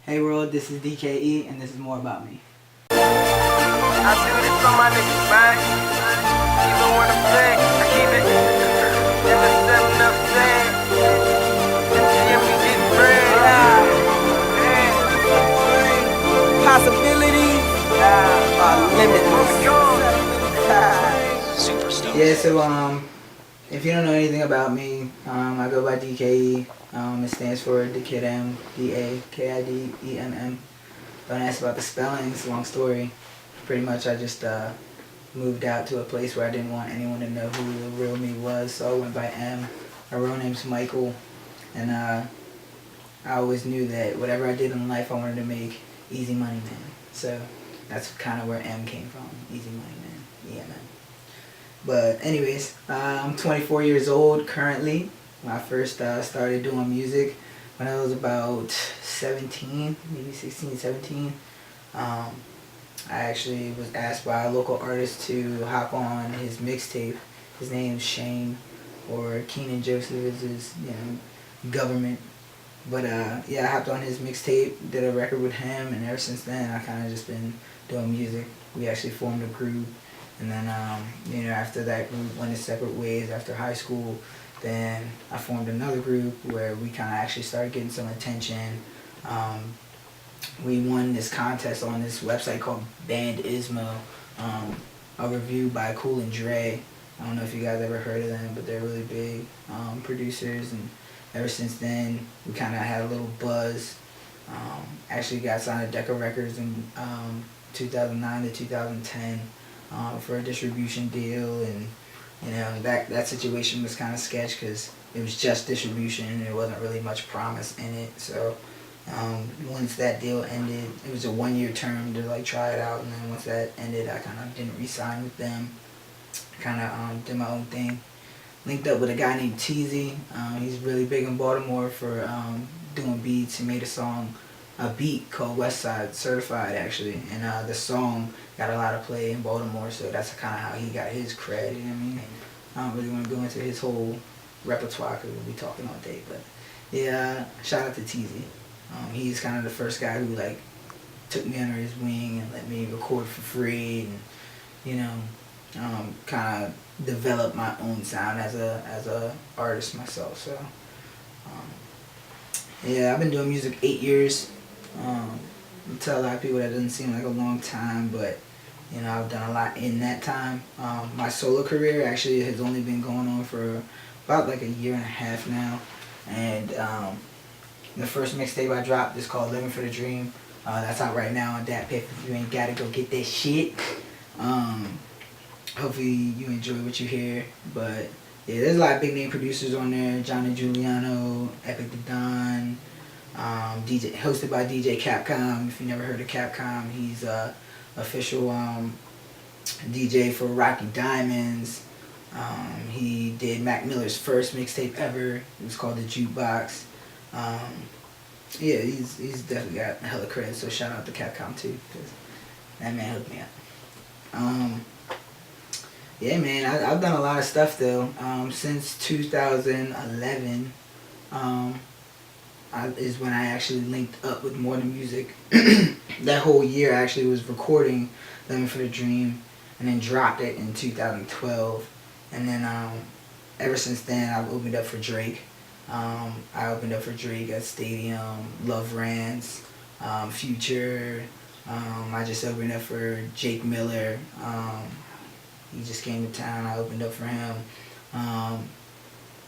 Hey world, this is DKE and this is more about me. I do this for my niggas, man. Even when I'm sick, I keep it in the 7 of sin. Yeah, we get bread. Possibilities are limitless. Yeah, so if you don't know anything about me, I go by DKE. It stands for The Kid M, DAKIDEMM. Don't ask about the spelling, it's a long story. Pretty much I just moved out to a place where I didn't want anyone to know who the real me was, so I went by M. My real name's Michael, and I always knew that whatever I did in life I wanted to make easy money, man. So that's kind of where M came from, easy money, man, EMM. But anyways, I'm 24 years old currently. When I first started doing music when I was about 17, maybe 16, 17. I actually was asked by a local artist to hop on his mixtape. His name's Shane, or Keenan Joseph is his, government. But yeah, I hopped on his mixtape, did a record with him, and ever since then I kind of just been doing music. We actually formed a group, and then after that group went its separate ways after high school. Then I formed another group where we kind of actually started getting some attention. We won this contest on this website called Bandismo, a review by Cool and Dre. I don't know if you guys ever heard of them, but they're really big producers, and ever since then we kind of had a little buzz. Actually got signed to Decca Records in 2009 to 2010 for a distribution deal, and that situation was kind of sketch because it was just distribution and there wasn't really much promise in it. So once that deal ended, it was a 1-year term to like try it out, and then once that ended I kind of didn't re-sign with them. Kind of did my own thing. Linked up with a guy named Teezy. He's really big in Baltimore for doing beats. He made a beat called West Side Certified actually, and the song got a lot of play in Baltimore, so that's kind of how he got his cred, you know what I mean? I don't really want to go into his whole repertoire because we'll be talking all day, but yeah, shout out to Teezy. He's kind of the first guy who like took me under his wing and let me record for free, and kind of develop my own sound as a artist myself. So yeah, I've been doing music 8 years. I tell a lot of people that doesn't seem like a long time, but I've done a lot in that time. My solo career actually has only been going on for about like a year and a half now, and the first mixtape I dropped is called Living for the Dream. That's out right now on Dat Piff. If you ain't got it, go get that shit. Hopefully you enjoy what you hear, but yeah, there's a lot of big name producers on there. Johnny Giuliano, Epic the Don, DJ, hosted by DJ Capcom. If you never heard of Capcom, he's official DJ for Rocky Diamonds. He did Mac Miller's first mixtape ever. It was called The Jukebox. Yeah, he's definitely got hella credit, so shout out to Capcom too, because that man hooked me up. Yeah, man, I've done a lot of stuff though. Since 2011 is when I actually linked up with More Than Music. That whole year I actually was recording Living for the Dream, and then dropped it in 2012. And then ever since then I've opened up for Drake. I opened up for Drake at Stadium, Love Rants, Future. I just opened up for Jake Miller. He just came to town. I opened up for him.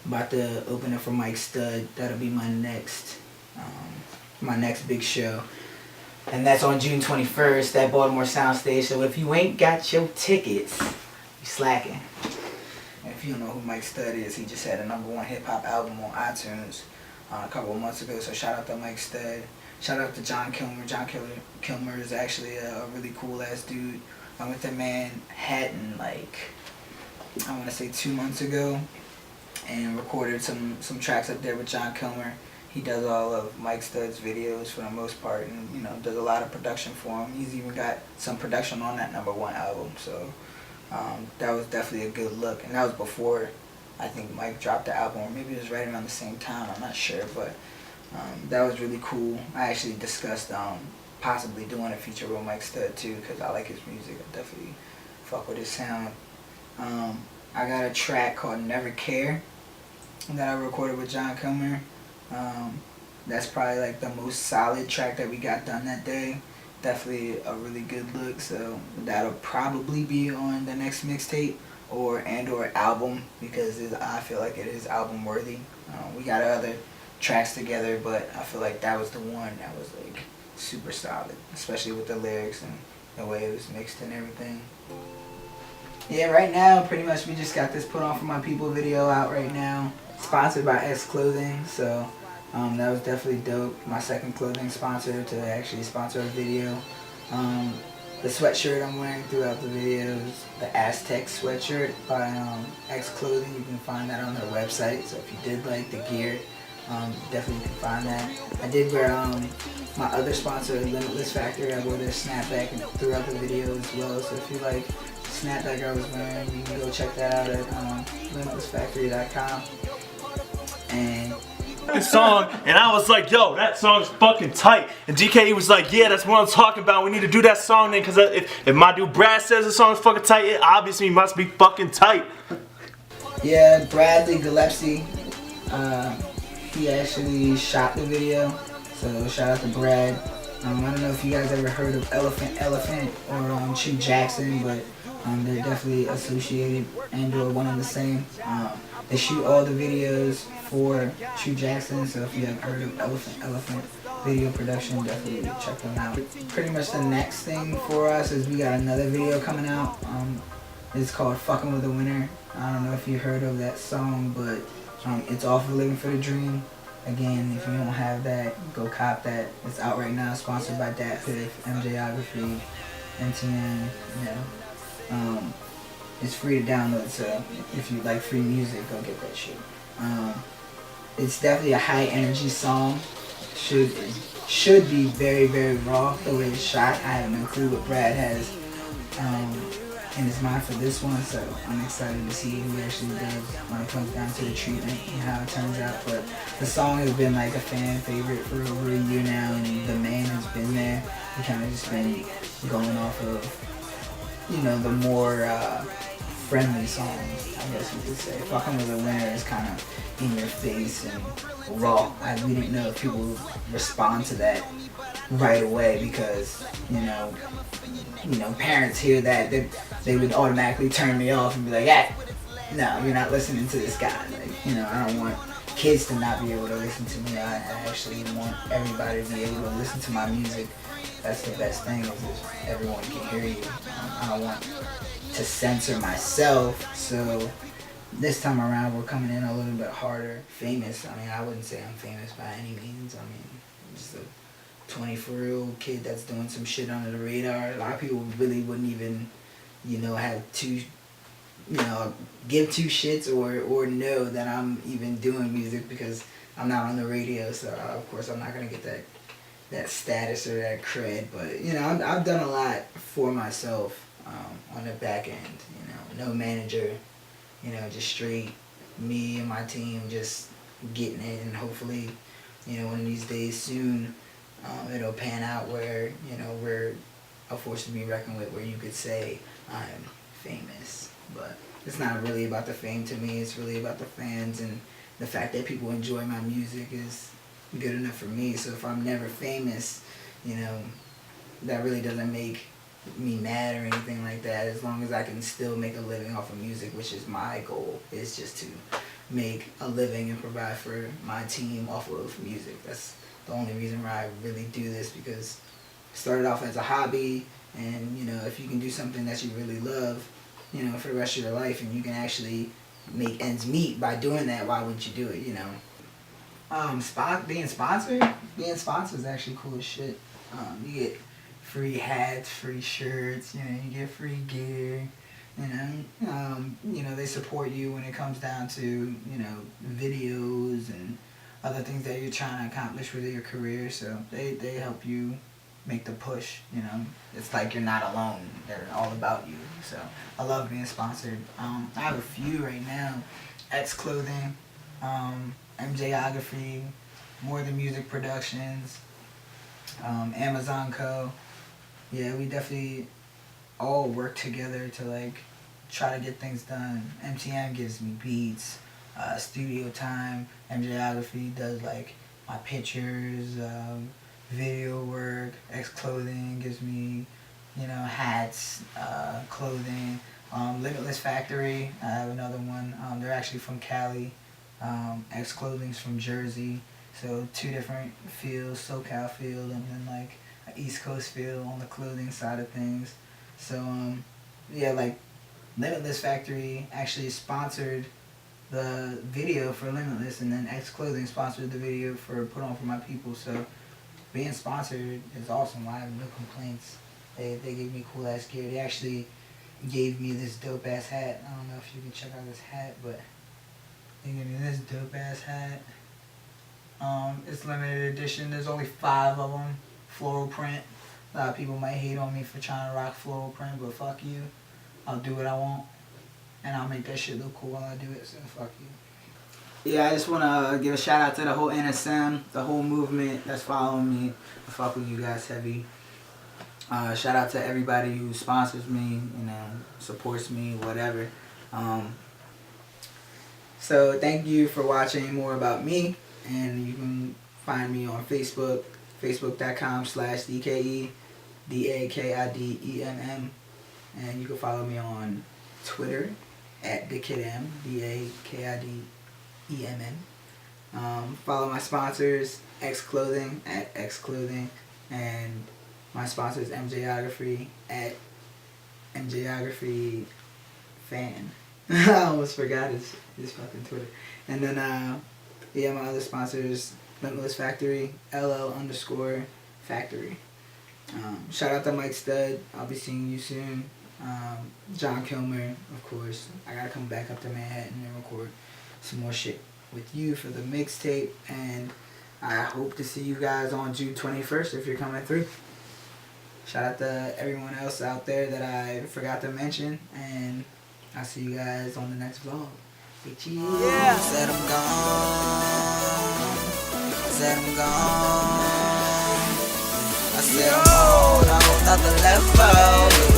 About to open up for Mike Stud. That'll be my next big show, and that's on June 21st at Baltimore Soundstage. So if you ain't got your tickets, you slacking. And if you don't know who Mike Stud is, he just had a #1 hip hop album on iTunes a couple of months ago. So shout out to Mike Stud. Shout out to John Kilmer. John Kilmer is actually a really cool ass dude. I went to Manhattan like I want to say 2 months ago and recorded some tracks up there with John Kilmer. He does all of Mike Stud's videos for the most part, and does a lot of production for him. He's even got some production on that #1 album, so that was definitely a good look. And that was before I think Mike dropped the album, or maybe it was right around the same time, I'm not sure, but That was really cool. I actually discussed possibly doing a feature with Mike Stud too, because I like his music. I definitely fuck with his sound. I got a track called Never Care that I recorded with John Kilmer. That's probably like the most solid track that we got done that day. Definitely a really good look, so that'll probably be on the next mixtape or album, because I feel like it is album worthy. We got other tracks together, but I feel like that was the one that was like super solid, especially with the lyrics and the way it was mixed and everything. Yeah, right now pretty much we just got this Put On For My People video out right now, sponsored by Xclothing, so that was definitely dope. My second clothing sponsor to actually sponsor a video. The sweatshirt I'm wearing throughout the video is the Aztec sweatshirt by Xclothing. You can find that on their website, so if you did like the gear, definitely can find that. I did wear my other sponsor, Limitless Factory. I wore their snapback throughout the video as well, so if you like the snapback I was wearing, you can go check that out at limitlessfactory.com. And song, and I was like, yo, that song's fucking tight. And DK was like, yeah, that's what I'm talking about. We need to do that song then, because if my dude Brad says the song's fucking tight, it obviously must be fucking tight. Yeah, Bradley Gillespie, he actually shot the video, so shout out to Brad. I don't know if you guys ever heard of Elephant or Chu Jackson, but they're definitely associated and or one and the same. They shoot all the videos for Chu Jackson, so if you haven't heard of Elephant video production, definitely check them out. Pretty much the next thing for us is we got another video coming out. It's called Fucking With The Winner. I don't know if you heard of that song, but it's off of Living For The Dream. Again, if you don't have that, go cop that. It's out right now, sponsored by DatPiff, Emjayography, NTN, you know. It's free to download, so if you like free music, go get that shit. It's definitely a high energy song. Should be very, very raw the way it's shot. I have no clue what Brad has in his mind for this one, so I'm excited to see who actually does when it comes down to the treatment and how it turns out. But the song has been like a fan favorite for over a year now, and the man has been there. We kind of just been going off of, you know, the more friendly songs, I guess you could say. Fucking With A Winner is kind of in your face and raw. We didn't know if people would respond to that right away, because you know parents hear that they would automatically turn me off and be like, "Yeah, no, you're not listening to this guy." Like, you know, I don't want kids to not be able to listen to me. I actually want everybody to be able to listen to my music. That's the best thing, is if everyone can hear you. I don't want to censor myself, so this time around we're coming in a little bit harder. Famous, I mean, I wouldn't say I'm famous by any means. I mean, I'm just a 24-year-old kid that's doing some shit under the radar. A lot of people really wouldn't even, you know, give two shits or know that I'm even doing music, because I'm not on the radio, so of course I'm not gonna get that status or that cred. But you know, I've done a lot for myself on the back end. You know, no manager. You know, just straight me and my team just getting it, and hopefully, you know, one of these days soon, it'll pan out where, you know, we're a force to be reckoned with, where you could say I'm famous. But it's not really about the fame to me. It's really about the fans, and the fact that people enjoy my music is good enough for me. So if I'm never famous, you know, that really doesn't make me mad or anything like that, as long as I can still make a living off of music, which is my goal, is just to make a living and provide for my team off of music. That's the only reason why I really do this, because it started off as a hobby, and you know, if you can do something that you really love, you know, for the rest of your life, and you can actually make ends meet by doing that, why wouldn't you do it, you know? Being sponsored is actually cool as shit. You get free hats, free shirts, you know, you get free gear, you know, they support you when it comes down to, you know, videos and other things that you're trying to accomplish with your career, so they help you make the push, you know. It's like you're not alone, they're all about you, so I love being sponsored. I have a few right now: Xclothing, Emjayography, More Than Music Productions, Amazon Co. Yeah, we definitely all work together to like try to get things done. MTM gives me beats, studio time. Emjayography does like my pictures, video work. Xclothing gives me, you know, hats, clothing. Limitless Factory, I have another one. They're actually from Cali. Xclothing's from Jersey. So 2 different fields, SoCal field and then like an East Coast field on the clothing side of things. So yeah, like Limitless Factory actually sponsored the video for Limitless, and then Xclothing sponsored the video for Put On For My People. So being sponsored is awesome. I have no complaints. They gave me cool ass gear. They actually gave me this dope ass hat. I don't know if you can check out this hat, but they gave me this dope ass hat. It's limited edition. There's only 5 of them. Floral print. A lot of people might hate on me for trying to rock floral print, but fuck you. I'll do what I want, and I'll make that shit look cool while I do it, so fuck you. Yeah, I just want to give a shout out to the whole NSM, the whole movement that's following me. I fuck with you guys heavy. Shout out to everybody who sponsors me, you know, supports me, whatever. So thank you for watching more about me, and you can find me on Facebook, facebook.com/DKE, DAKIDEMM, and you can follow me on Twitter @DakidM, DAKIDEMM. Follow my sponsors, Xclothing @Xclothing, and my sponsors Emjayography @Emjayographyfan. I almost forgot his fucking Twitter. And then yeah, my other sponsors, Limitless Factory LL_Factory. Shout out to Mike Stud. I'll be seeing you soon. John Kilmer, of course. I gotta come back up to Manhattan and record some more shit with you for the mixtape, and I hope to see you guys on June 21st if you're coming through. Shout out to everyone else out there that I forgot to mention, and I'll see you guys on the next vlog. Yeah. Said I'm gone. Said I'm gone. I said I'm gone. I hope nothing left out.